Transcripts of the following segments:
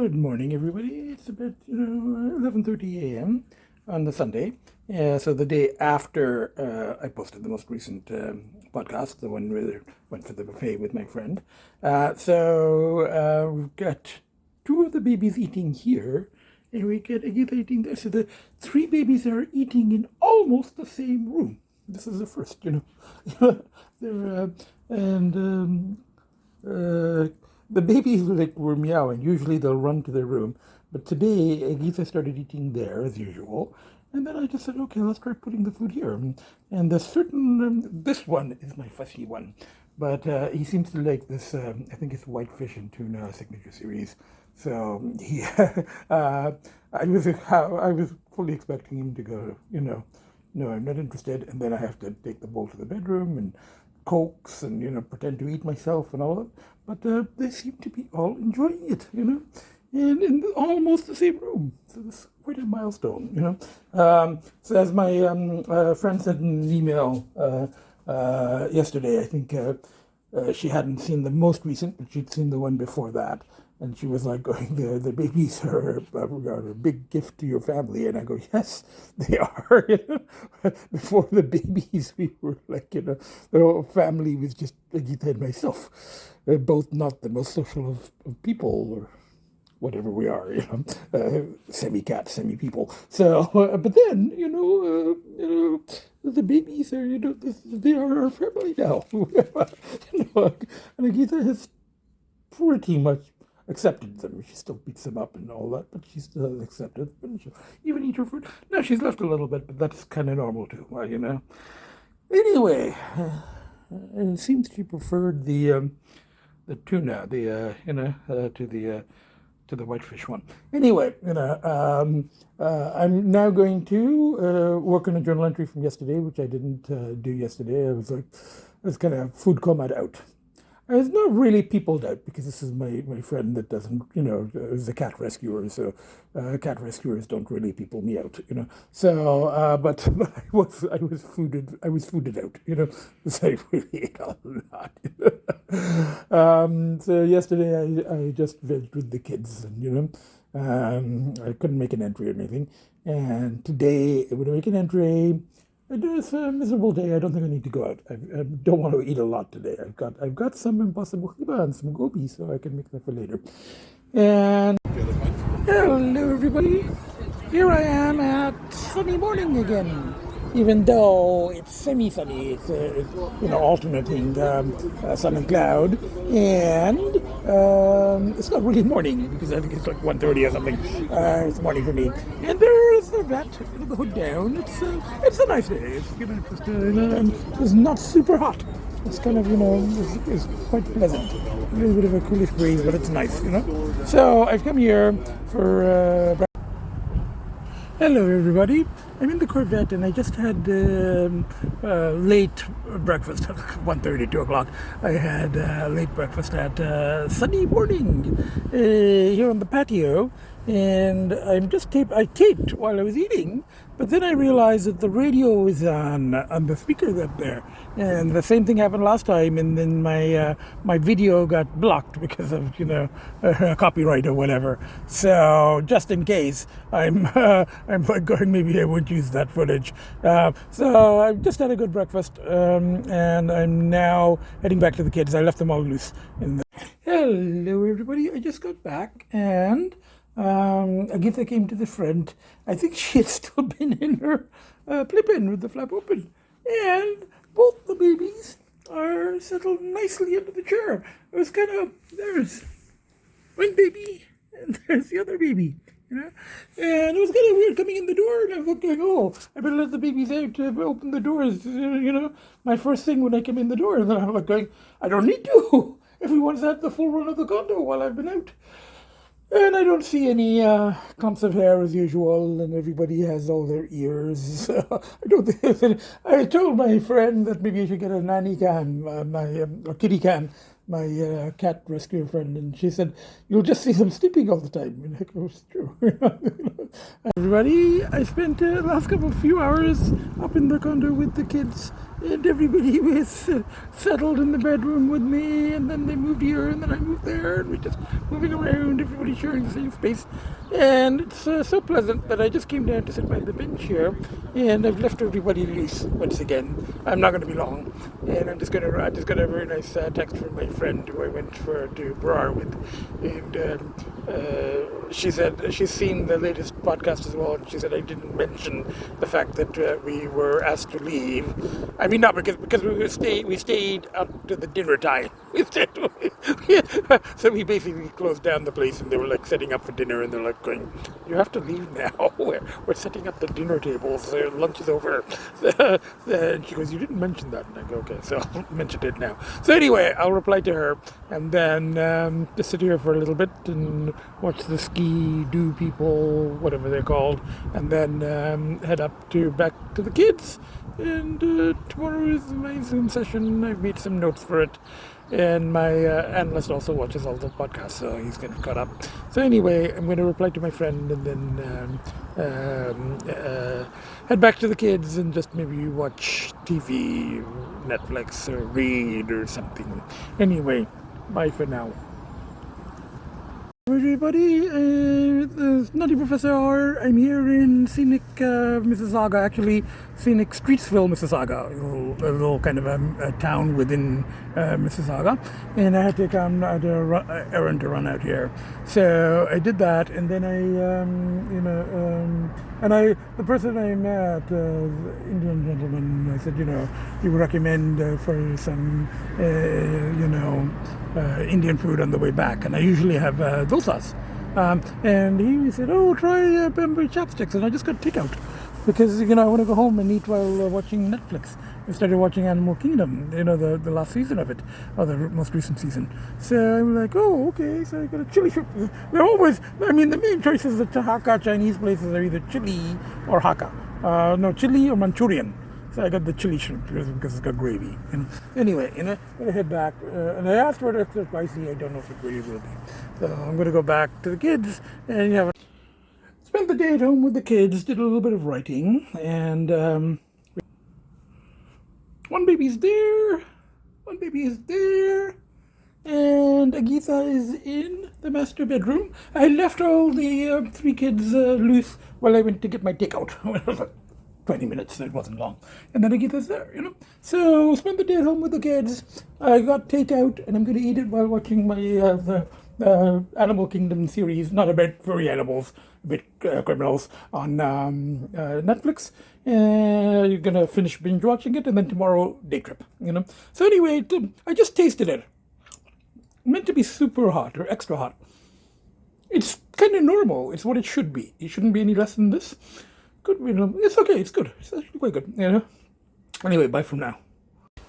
Good morning, everybody. It's about 11:30 a.m. on the Sunday. So the day after I posted the most recent podcast, the one where I went for the buffet with my friend. We've got two of the babies eating here, and we get Agita eating there. So the three babies are eating in almost the same room. This is the first, They're the babies were meowing. Usually they'll run to their room, but today Agita started eating there as usual. And then I just said, okay, let's try putting the food here. And the this one is my fussy one, but he seems to like this. I think it's whitefish and tuna signature series. So I was fully expecting him to go, no, I'm not interested. And then I have to take the bowl to the bedroom and cokes and pretend to eat myself and all that. But they seem to be all enjoying it, and in almost the same room. So this is quite a milestone, So as my friend sent an email yesterday, I think she hadn't seen the most recent, but she'd seen the one before that. And she was like going, the babies are a big gift to your family. And I go, yes, they are. Before the babies, we were like, the whole family was just Agita and myself. We're both not the most social of people, or whatever we are, semi-cat, semi-people. So, but then, the babies are, they are our family now. And Agita has pretty much accepted them. She still beats them up and all that, but she still accepted them. And she'll even eat her food. No, she's left a little bit, but that's kind of normal too, Anyway, it seems she preferred the tuna, to the whitefish one. Anyway, I'm now going to work on a journal entry from yesterday, which I didn't do yesterday. I was kind of food coma out. I was not really peopled out because this is my friend that doesn't, is a cat rescuer. So cat rescuers don't really people me out, So, but I was fooded out, because I really ate a lot. So yesterday I just vegged with the kids, and I couldn't make an entry or anything. And today I'm going to make an entry. It's a miserable day. I don't think I need to go out. I don't want to eat a lot today. I've got some impossible chiba and some gobi, so I can make that for later. And hello, everybody. Here I am at sunny morning again. Even though it's semi-sunny, it's alternating sun and cloud, and it's not really morning because I think it's like 1:30 or something. It's morning for me, and there's the Vette in the hood down. It's a nice day. It's not super hot. It's kind of it's quite pleasant. A little bit of a coolish breeze, but it's nice, So I've come here for. Hello, everybody. I'm in the Corvette, and I just had late breakfast, 1:30, 2 o'clock. I had late breakfast at sunny morning here on the patio, and I taped while I was eating, but then I realized that the radio is on the speaker up there, and the same thing happened last time, and then my video got blocked because of copyright or whatever. So just in case, I'm like going, maybe I won't use that footage. So I just had a good breakfast, and I'm now heading back to the kids. I left them all loose. Hello, everybody. I just got back, and Agita came to the front. I think she had still been in her plip-in with the flap open. And both the babies are settled nicely into the chair. It was there's one baby, and there's the other baby. And it was kind of weird coming in the door, and I was going, oh, I better let the babies out to open the doors, my first thing when I came in the door. And then I'm like going, I don't need to. Everyone's had the full run of the condo while I've been out. And I don't see any clumps of hair as usual, and everybody has all their ears. I don't think there's any. I told my friend that maybe I should get a nanny cam, or kitty cam, my cat rescue friend, and she said, you'll just see them sleeping all the time. And it was true. Everybody, I spent the last few hours up in the condo with the kids, and everybody was settled in the bedroom with me, and then they moved here, and then I moved there, and we're just moving around, everybody sharing the same space, and it's so pleasant that I just came down to sit by the bench here, and I've left everybody loose once again. I'm not going to be long, and I just got a very nice text from my friend who I went to Brar with, and she said she's seen the latest podcast as well, and she said I didn't mention the fact that we were asked to leave. I mean, not because we stayed up to the dinner time. So we basically closed down the place, and they were like setting up for dinner, and they're like going, "You have to leave now. We're setting up the dinner tables. Lunch is over." And she goes, "You didn't mention that." And I go, "Okay, so I'll mention it now." So anyway, I'll reply to her, and then just sit here for a little bit and watch the ski-doo people, whatever they're called, and then head up back to the kids. And tomorrow is my Zoom session. I've made some notes for it. And my analyst also watches all the podcasts, so he's getting caught up. So anyway, I'm going to reply to my friend and then head back to the kids and just maybe watch TV, Netflix, or read or something. Anyway, bye for now. Everybody, the Nutty Professor R. I'm here in scenic Mississauga, actually scenic Streetsville, Mississauga, a little kind of a town within Mississauga, and I had to come at an errand to run out here. So I did that, and then the person I met, Indian gentleman, I said, you would recommend for some, Indian food on the way back, and I usually have dosas. And he said, "Oh, try bamboo chopsticks," and I just got takeout because I want to go home and eat while watching Netflix. I started watching Animal Kingdom, the last season of it, or the most recent season. So I'm like, oh, okay. So I got a chili shrimp. They're always, the main choices of the Hakka Chinese places are either chili or Hakka. Chili or Manchurian. So I got the chili shrimp because it's got gravy. And anyway, I'm going to head back. And I asked for it extra spicy. I don't know if it really will be. So I'm going to go back to the kids and spent the day at home with the kids, did a little bit of writing, and one baby's there, and Agita is in the master bedroom. I left all the 3 kids loose while I went to get my takeout. 20 minutes, it wasn't long. And then Agita's there, So spent the day at home with the kids. I got takeout, and I'm going to eat it while watching my the Animal Kingdom series, not about furry animals, about criminals, on Netflix. You're going to finish binge watching it, and then tomorrow, day trip, So anyway, I just tasted it. Meant to be super hot or extra hot. It's kind of normal. It's what it should be. It shouldn't be any less than this. Good, it's okay. It's good. It's actually quite good, Anyway, bye from now.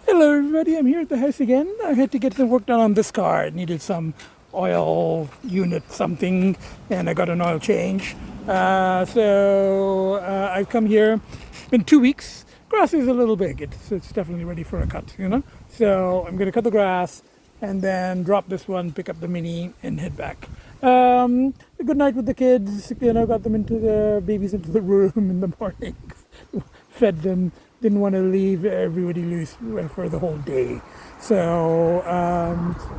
Hello, everybody. I'm here at the house again. I had to get some work done on this car. It needed some oil unit something, and I got an oil change. So I've come here. It's been 2 weeks. Grass is a little big. It's definitely ready for a cut, So I'm going to cut the grass and then drop this one, pick up the Mini, and head back. A good night with the kids. Got them into the room in the morning. Fed them. Didn't want to leave everybody loose for the whole day. So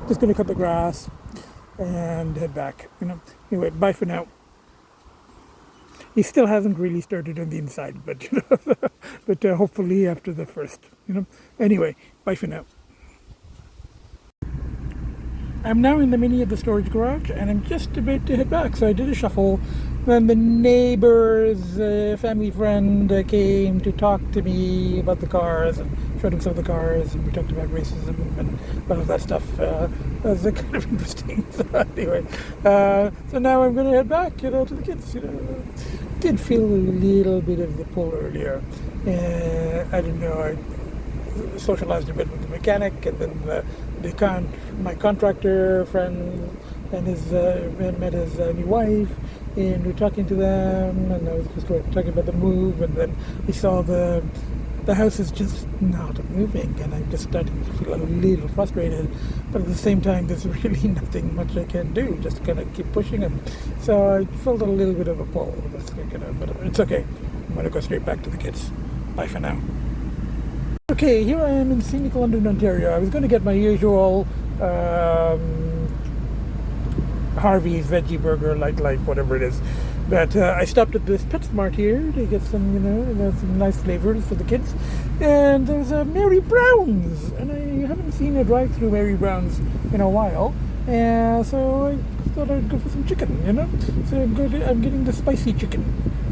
just going to cut the grass and head back. Anyway, bye for now. He still hasn't really started on the inside, but but hopefully after the first. Anyway, bye for now. I'm now in the Mini at the storage garage, and I'm just about to head back. So I did a shuffle. Then the neighbor's family friend came to talk to me about the cars, and showed him some of the cars, and we talked about racism and all of that stuff. That was kind of interesting. So anyway, so now I'm going to head back, to the kids. Did feel a little bit of the pull earlier. I didn't know. I socialized a bit with the mechanic, and then my contractor friend and met his new wife, and we're talking to them, and I was just talking about the move, and then we saw the the house is just not moving, and I'm just starting to feel a little frustrated. But at the same time, there's really nothing much I can do. Just kind of keep pushing them. So I felt a little bit of a pull. But it's okay. I'm going to go straight back to the kids. Bye for now. Okay, here I am in scenic London, Ontario. I was going to get my usual Harvey's veggie burger, light life, whatever it is. But I stopped at this PetSmart here to get some, some nice flavors for the kids. And there's a Mary Brown's, and I haven't seen a drive-through Mary Brown's in a while. So I thought I'd go for some chicken, So I'm getting the spicy chicken,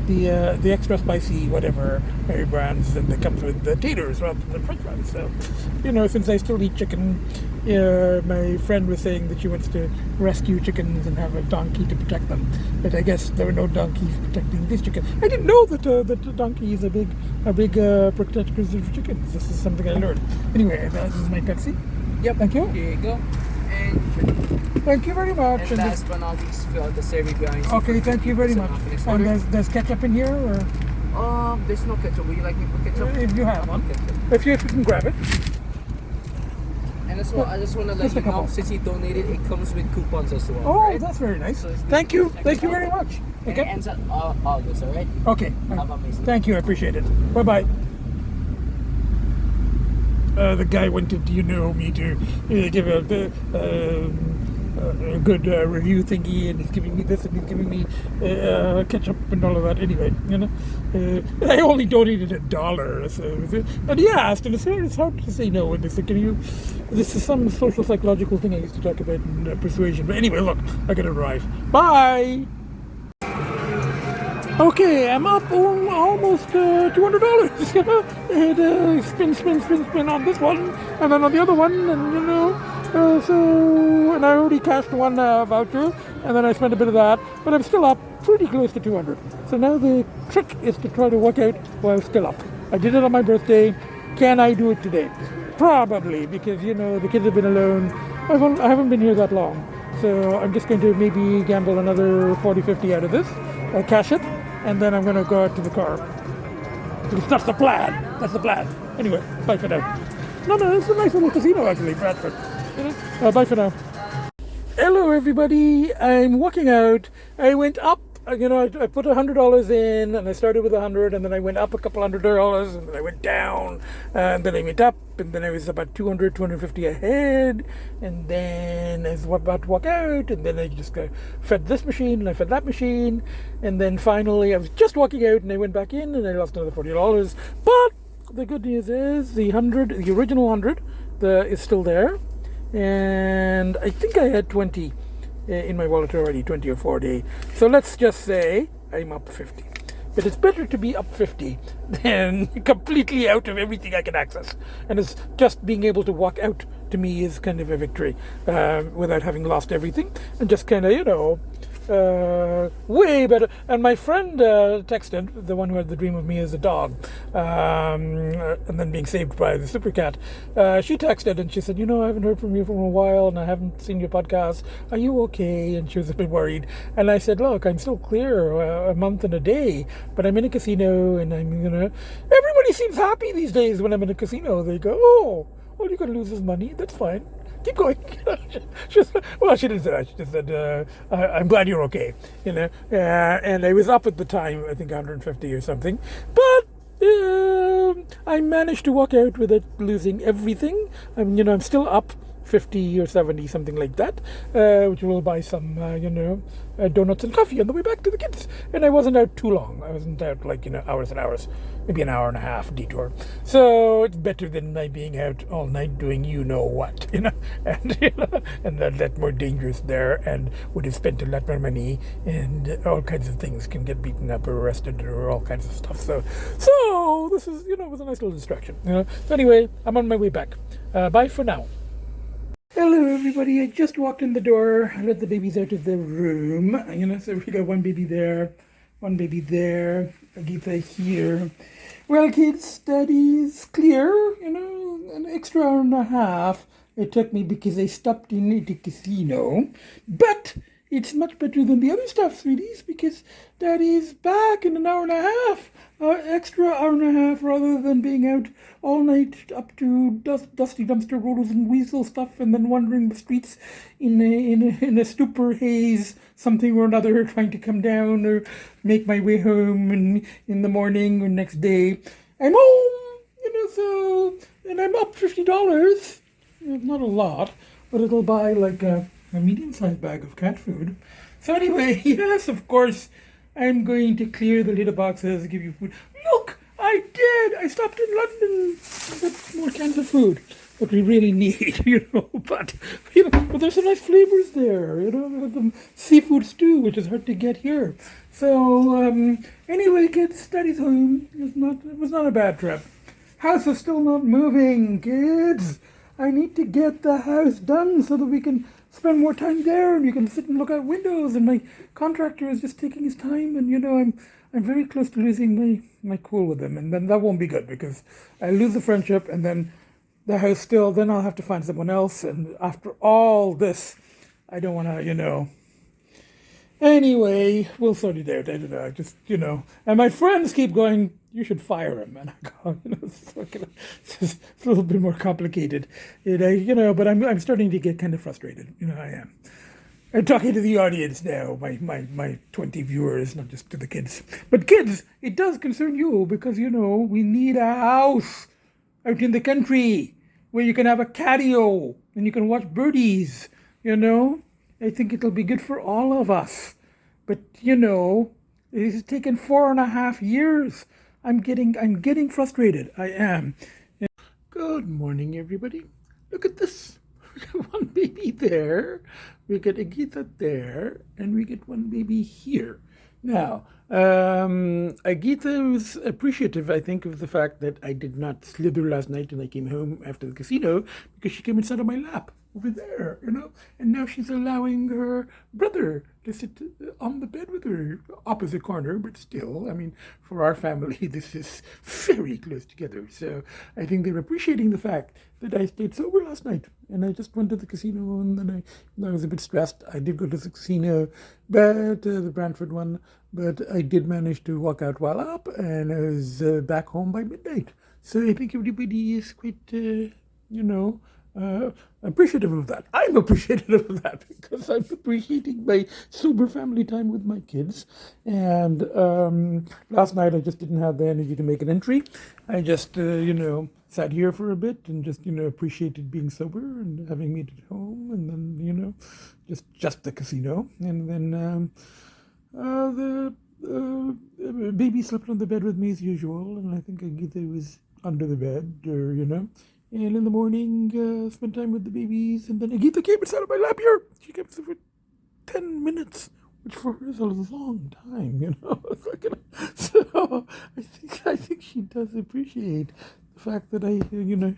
the extra spicy whatever Mary Brown's, and it comes with the taters rather than French fries. So, since I still eat chicken, my friend was saying that she wants to rescue chickens and have a donkey to protect them. But I guess there were no donkeys protecting these chickens. I didn't know that the donkey is a big protector of chickens. This is something I learned. Anyway, this is my Pepsi. Yep. Thank you. Here you go. And thank you very much. And last but not least, fill out the Savory Brownies. Okay, thank you very much. And there's ketchup in here, or? There's no ketchup. Would you like me to put ketchup? If you have one. If you can grab it. And as well, I just want to let you know, since you donated, it comes with coupons as well. Oh, right? That's very nice. So thank you very much. Okay. It ends at August, all right? Okay. Have a nice day. Thank you, I appreciate it. Bye-bye. The guy wanted me to give a good review thingy, and he's giving me this, and he's giving me ketchup and all of that. Anyway, I only donated $1, so, and he asked, and it's hard to say no. And they said, this is some social psychological thing I used to talk about in persuasion. But anyway, look, I gotta drive. Bye. Okay, I'm up almost $200. And spin on this one, and then on the other one, and and I already cashed one voucher, and then I spent a bit of that, but I'm still up pretty close to 200. So now the trick is to try to work out while I'm still up. I did it on my birthday. Can I do it today? Probably, because the kids have been alone. I haven't been here that long, so I'm just going to maybe gamble another 40-50 out of this, cash it, and then I'm going to go out to the car. Because that's the plan. Anyway, bye for now. No, it's a nice little casino actually, Bradford. Bye for now. Hello everybody, I'm walking out. I went up, I put $100 in, and I started with 100, and then I went up a couple $100, and then I went down, and then I went up, and then I was about 250 ahead, and then I was about to walk out, and then I just fed this machine, and I fed that machine, and then finally I was just walking out, and I went back in, and I lost another $40. But the good news is the original 100, is still there. And I think I had 20 in my wallet already, 20 or 40. So let's just say I'm up 50. But it's better to be up 50 than completely out of everything I can access. And it's just being able to walk out, to me, is kind of a victory, without having lost everything. And just kind of, way better. And my friend texted, the one who had the dream of me as a dog, and then being saved by the super cat. She texted and she said, I haven't heard from you for a while, and I haven't seen your podcast. Are you okay? And she was a bit worried. And I said, look, I'm still clear a month and a day, but I'm in a casino, and everybody seems happy these days when I'm in a casino. They go, oh, all you're going to lose is money. That's fine. Keep going. She didn't say that. She just said, I'm glad you're okay. And I was up at the time, I think 150 or something. But I managed to walk out without losing everything. I'm still up 50 or 70, something like that, which will buy some, donuts and coffee on the way back to the kids. And I wasn't out too long. I wasn't out hours and hours, maybe an hour and a half detour. So it's better than my being out all night doing what, and that more dangerous there, and would have spent a lot more money, and all kinds of things, can get beaten up or arrested or all kinds of stuff. So this is, was a nice little distraction. So anyway, I'm on my way back. Bye for now. Hello everybody, I just walked in the door. I let the babies out of the room, so we got one baby there, Agita here. Well kids, daddy's clear, an extra hour and a half it took me because I stopped in at the casino, but it's much better than the other stuff, sweeties, because Daddy's back in an hour and a half, extra hour and a half, rather than being out all night up to dusty dumpster rollers and weasel stuff, and then wandering the streets in a stupor haze, something or another, trying to come down or make my way home in the morning or next day. I'm home, so, and I'm up $50. Not a lot, but it'll buy like a medium-sized bag of cat food. So anyway, yes, of course, I'm going to clear the litter boxes, give you food. Look, I did! I stopped in London and got more cans of food that we really need, but there's some nice flavors there, there's some seafood stew, which is hard to get here. So, anyway, kids, Daddy's home. It was not a bad trip. House is still not moving, kids. I need to get the house done so that we can spend more time there and you can sit and look out windows, and my contractor is just taking his time, and I'm very close to losing my cool with him, and then that won't be good because I lose the friendship, and then the house then I'll have to find someone else, and after all this, I don't want to, Anyway, we'll sort it out. I don't know, just, and my friends keep going, you should fire him. And I go, it's a little bit more complicated. But I'm starting to get kind of frustrated. I am. I'm talking to the audience now, my 20 viewers, not just to the kids. But kids, it does concern you because, we need a house out in the country where you can have a patio and you can watch birdies, I think it'll be good for all of us. But, it's taken 4.5 years. I'm getting frustrated. I am. Good morning, everybody. Look at this. We got one baby there. We got Agita there. And we get one baby here. Now, Agita was appreciative, I think, of the fact that I did not slither last night when I came home after the casino, because she came inside of my lap over there, and now she's allowing her brother to sit on the bed with her, opposite corner, but still, for our family, this is very close together. So I think they're appreciating the fact that I stayed sober last night, and I just went to the casino, and then I was a bit stressed. I did go to the casino, but the Brantford one, but I did manage to walk out while up, and I was back home by midnight. So I think everybody is quite, appreciative of that. I'm appreciative of that because I'm appreciating my sober family time with my kids. And last night I just didn't have the energy to make an entry. I just, sat here for a bit and just, appreciated being sober and having made it home. And then, just the casino. And then the baby slept on the bed with me as usual. And I think Agita was under the bed or, And in the morning, spent time with the babies, and then Agita came inside of my lap here. She came for 10 minutes, which for her is a long time, So I think she does appreciate the fact that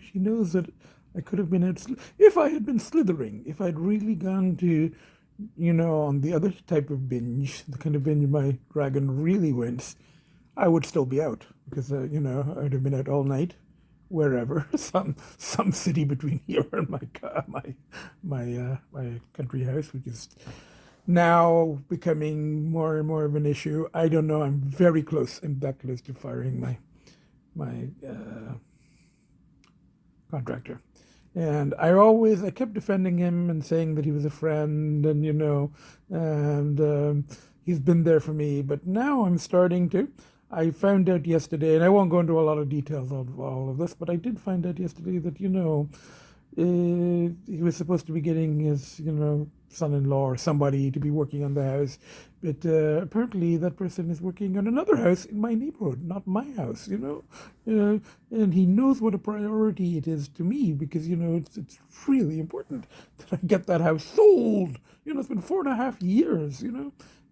she knows that I could have been out. If I had been slithering, if I'd really gone to, on the other type of binge, the kind of binge my dragon really went, I would still be out because I'd have been out all night. Wherever, some city between here and my country house, which is now becoming more and more of an issue. I don't know. I'm very close. I'm that close to firing my contractor, and I kept defending him and saying that he was a friend, and he's been there for me. But now I'm starting to. I found out yesterday, and I won't go into a lot of details of all of this, but I did find out yesterday that, he was supposed to be getting his, son-in-law or somebody to be working on the house. But apparently that person is working on another house in my neighborhood, not my house, and he knows what a priority it is to me because, it's really important that I get that house sold. It's been 4.5 years,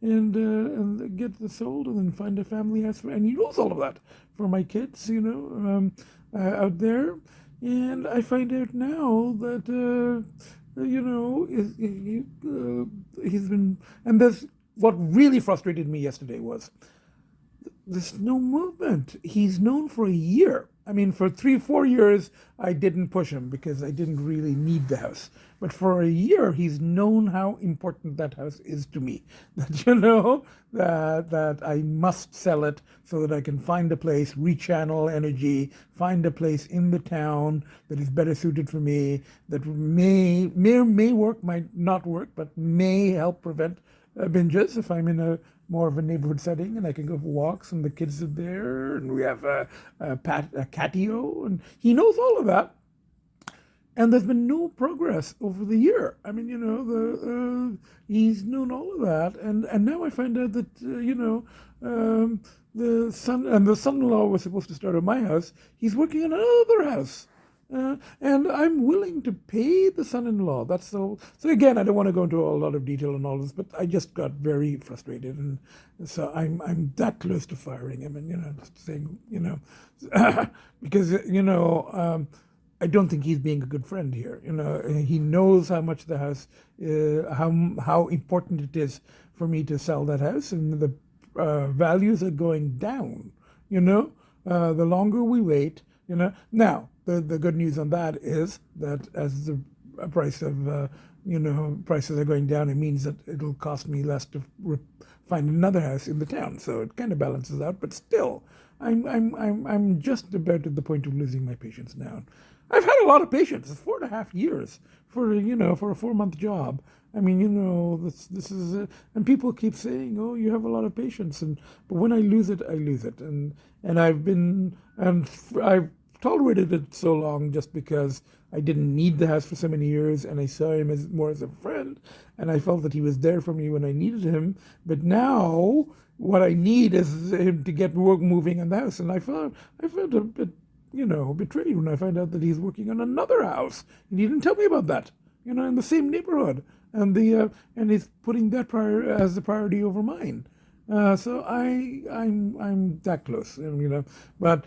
and get this sold and then find a family house. And he knows all of that for my kids, out there. And I find out now that, he's been, and that's what really frustrated me yesterday was there's no movement. He's known for a year. I mean, for 3, 4 years, I didn't push him because I didn't really need the house. But for a year, he's known how important that house is to me. That that I must sell it so that I can find a place, rechannel energy, find a place in the town that is better suited for me, that may work, might not work, but may help prevent binges if I'm in a more of a neighborhood setting and I can go for walks and the kids are there and we have a patio, and he knows all of that. And there's been no progress over the year. I mean, he's known all of that, and now I find out that the son-in-law was supposed to start at my house. He's working on another house. And I'm willing to pay the son-in-law. That's so again, I don't want to go into a lot of detail on all this, but I just got very frustrated, and so I'm that close to firing him, and just saying, because I don't think he's being a good friend here. He knows how much the house, how important it is for me to sell that house, and the values are going down. The longer we wait, now. The good news on that is that as the price of prices are going down, it means that it'll cost me less to find another house in the town. So it kind of balances out. But still, I'm just about at the point of losing my patience now. I've had a lot of patience. It's 4.5 years for a 4-month job. I mean, this is, and people keep saying, "Oh, you have a lot of patience," but when I lose it, I lose it, and I've tolerated it so long just because I didn't need the house for so many years, and I saw him more as a friend, and I felt that he was there for me when I needed him. But now, what I need is him to get work moving on the house, and I felt a bit, betrayed when I found out that he's working on another house, and he didn't tell me about that, in the same neighborhood, and he's putting that as the priority over mine. So I'm that close, but.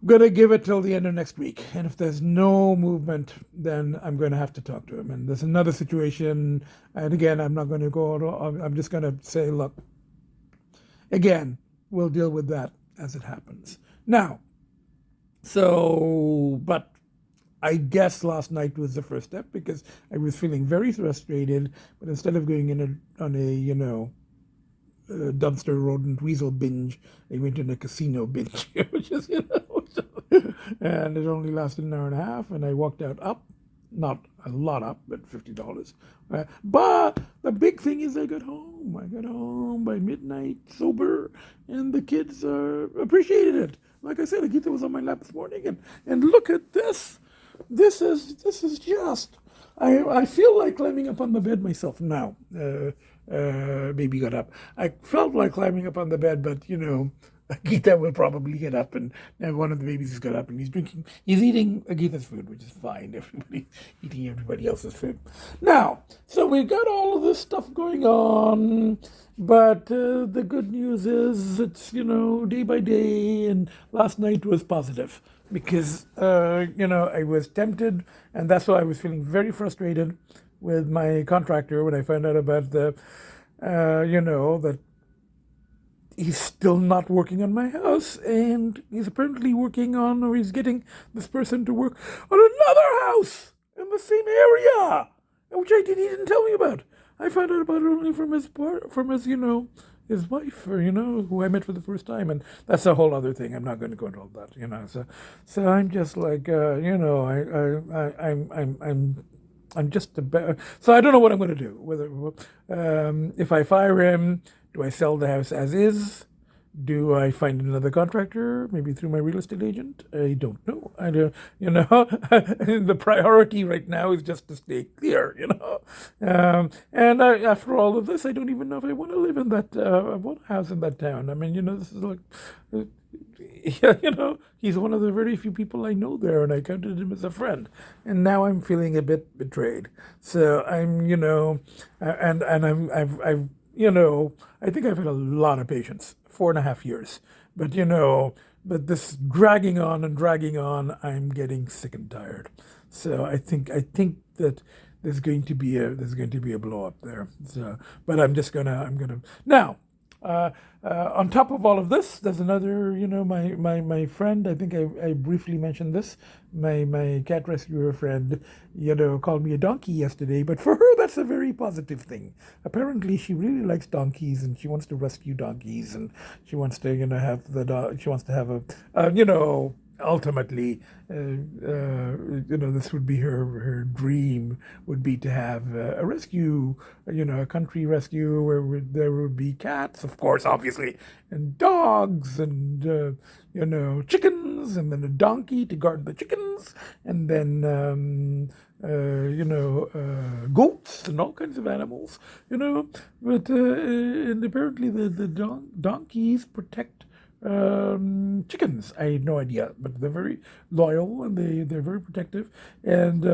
Going to give it till the end of next week, and if there's no movement, then I'm going to have to talk to him. And there's another situation, and again, I'm not going to go. I'm just going to say, look, again, we'll deal with that as it happens. Now, but I guess last night was the first step because I was feeling very frustrated. But instead of going on a dumpster rodent weasel binge, I went in a casino binge, which is and it only lasted an hour and a half, and I walked out up, not a lot up, but $50. But the big thing is I got home by midnight sober, and the kids appreciated it. Like I said, Agita was on my lap this morning, and look at this. This is just. I feel like climbing up on the bed myself now. Baby got up. I felt like climbing up on the bed, but Agita will probably get up, and one of the babies has got up, and he's eating Agita's food, which is fine. Everybody's eating everybody else's food. Now, so we've got all of this stuff going on, but the good news is it's, day by day, and last night was positive because, I was tempted, and that's why I was feeling very frustrated with my contractor when I found out about that he's still not working on my house, and he's apparently he's getting this person to work on another house in the same area, which he didn't tell me about. I found out about it only from his wife, who I met for the first time, and that's a whole other thing. I'm not going to go into all that, So I'm just like, I'm just about. So I don't know what I'm going to do. Whether if I fire him, do I sell the house as is? Do I find another contractor, maybe through my real estate agent? I don't know. I don't, the priority right now is just to stay clear, And after all of this, I don't even know if I want to live in that, I want a house in that town. I mean, this is like, he's one of the very few people I know there, and I counted him as a friend. And now I'm feeling a bit betrayed. So I'm, and I've I think I've had a lot of patience, 4.5 years. But but this dragging on, I'm getting sick and tired. So I think that there's going to be a blow up there. So, but I'm gonna now. On top of all of this, there's another, my friend, I think I briefly mentioned this, my cat rescuer friend, called me a donkey yesterday, but for her, that's a very positive thing. Apparently, she really likes donkeys, and she wants to rescue donkeys, and she wants to, have the dog, she wants to have ultimately, this would be her dream would be to have a rescue, a country rescue where there would be cats, of course, obviously, and dogs, and chickens, and then a donkey to guard the chickens, and then goats and all kinds of animals, but and apparently the donkeys protect chickens. I had no idea, but they're very loyal and they're very protective. And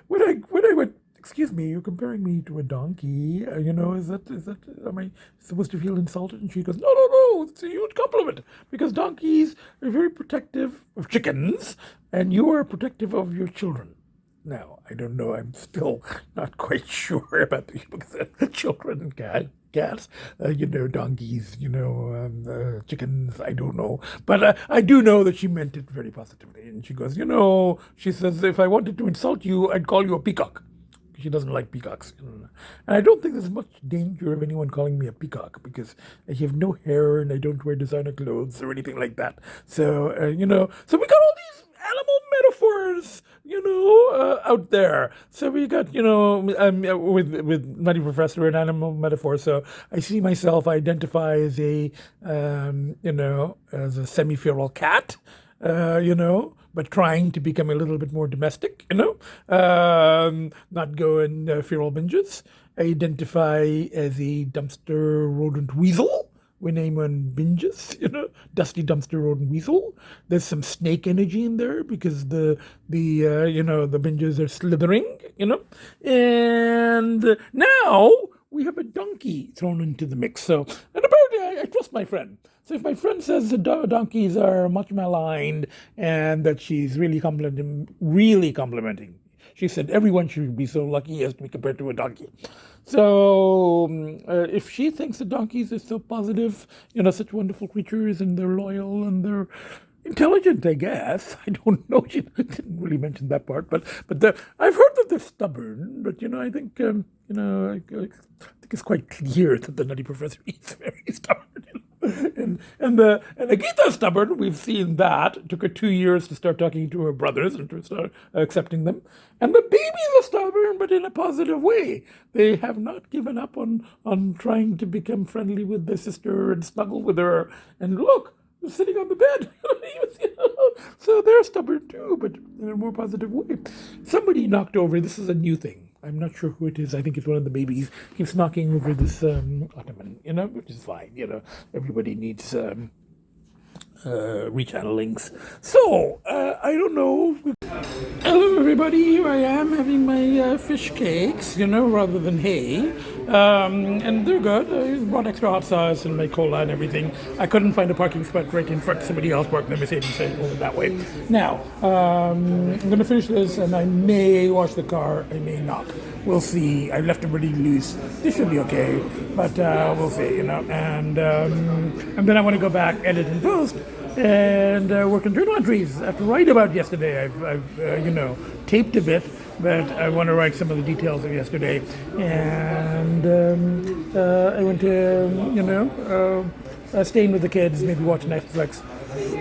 when I went, excuse me, you're comparing me to a donkey. Is that am I supposed to feel insulted? And she goes, no, it's a huge compliment because donkeys are very protective of chickens, and you are protective of your children. Now, I don't know. I'm still not quite sure about the children and cats, donkeys, chickens, I don't know. But I do know that she meant it very positively. And she goes, she says, if I wanted to insult you, I'd call you a peacock. She doesn't like peacocks. And I don't think there's much danger of anyone calling me a peacock because I have no hair and I don't wear designer clothes or anything like that. So, so we got all these animal metaphors, out there. So we got, with Nutty Professor, an animal metaphor. So I see myself identify as as a semi-feral cat, but trying to become a little bit more domestic, not go in feral binges. I identify as a dumpster rodent weasel when anyone binges, dusty dumpster rodent weasel. There's some snake energy in there because the binges are slithering, and now we have a donkey thrown into the mix. So, and apparently I trust my friend. So if my friend says the donkeys are much maligned and that she's really complimenting, she said everyone should be so lucky as to be compared to a donkey. So if she thinks the donkeys are so positive, such wonderful creatures, and they're loyal and they're intelligent, I guess. I don't know. She didn't really mention that part, but I've heard that they're stubborn. But I think I think it's quite clear that the Nutty Professor is very stubborn. And Agita's stubborn. We've seen that. It took her 2 years to start talking to her brothers and to start accepting them. And the babies are stubborn, but in a positive way. They have not given up on trying to become friendly with their sister and snuggle with her. And look, they're sitting on the bed. So they're stubborn too, but in a more positive way. Somebody knocked over. This is a new thing. I'm not sure who it is. I think it's one of the babies. Keeps knocking over this ottoman, which is fine. Everybody needs rechannelings. So, I don't know. Hello, everybody. Here I am having my fish cakes, rather than hay. And they're good. I brought extra hot sauce and my cola and everything. I couldn't find a parking spot right in front. Somebody else parked the Mercedes, so over that way. Now, I'm going to finish this, and I may wash the car. I may not. We'll see. I left it pretty loose. This should be okay, but we'll see, And then I want to go back, edit and post, and work on journal entries. I have to write about yesterday. I've taped a bit, but I want to write some of the details of yesterday. And I went to, staying with the kids, maybe watch Netflix.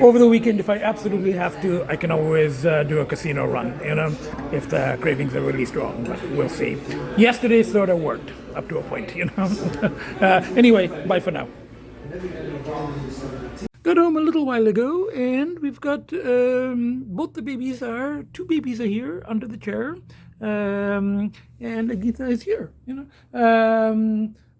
Over the weekend, if I absolutely have to, I can always do a casino run, if the cravings are really strong, but we'll see. Yesterday sort of worked up to a point, Anyway, bye for now. Got home a little while ago, and we've got two babies are here under the chair, and Agita is here.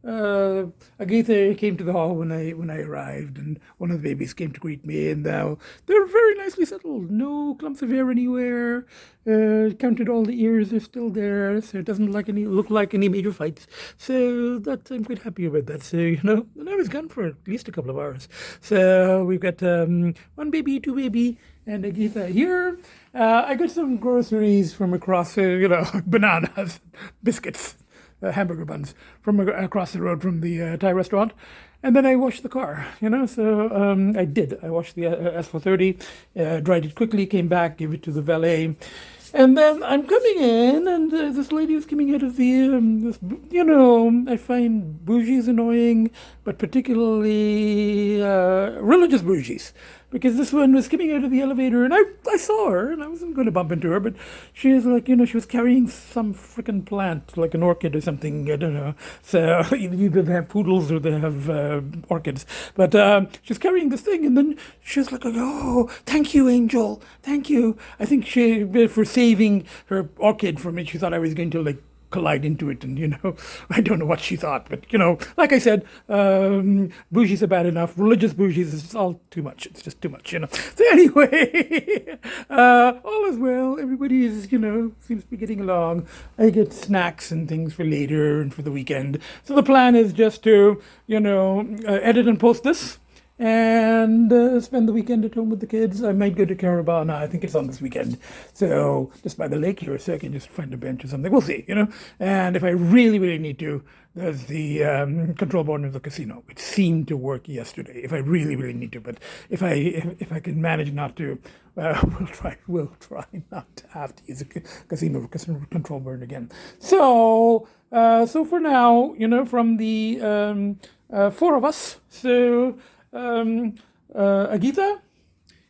Agita came to the hall when I arrived, and one of the babies came to greet me, and they're very nicely settled. No clumps of hair anywhere. Counted all the ears; they're still there, so it doesn't look like any major fights. So I'm quite happy about that. So and I was gone for at least a couple of hours. So we've got one baby, two baby, and Agita here. I got some groceries from across, bananas, biscuits. hamburger buns from across the road from the Thai restaurant. And then I washed the car, so I did. I washed the S430, dried it quickly, came back, gave it to the valet. And then I'm coming in, and this lady was coming out of the, I find bougies annoying, but particularly religious bougies. Because this one was coming out of the elevator, and I saw her, and I wasn't going to bump into her, but she was like, she was carrying some freaking plant, like an orchid or something, I don't know. So either they have poodles or they have orchids. But she was carrying this thing, and then she was like, oh, thank you, Angel, thank you. I think for saving her orchid from me, she thought I was going to, collide into it, and I don't know what she thought, but like I said, bougies are bad enough. Religious bougies is all too much. It's just too much, So anyway, all is well. Everybody is, seems to be getting along. I get snacks and things for later and for the weekend. So the plan is just to, edit and post this. And spend the weekend at home with the kids. I might go to Carabana. I think it's on this weekend. So just by the lake here, so I can just find a bench or something. We'll see, And if I really, really need to, there's the control board of the casino, which seemed to work yesterday. If I really, really need to, but if I can manage not to, we'll try not to have to use a casino control board again. So for now, from the four of us, so. Agita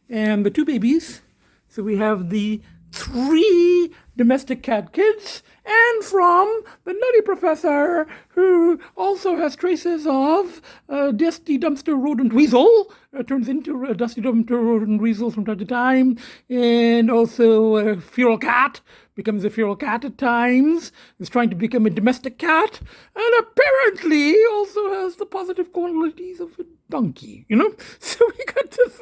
and the two babies. So we have the 3 domestic cat kids, and from the nutty professor, who also has traces of dusty dumpster rodent weasel, turns into a dusty dumpster rodent weasel from time to time, and also a feral cat, becomes a feral cat at times, is trying to become a domestic cat, and apparently also has the positive qualities of a donkey, So we got this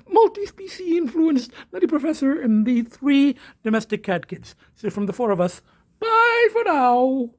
multi-species influenced nutty professor and the 3 domestic cat kids. So from the 4 of us, bye for now.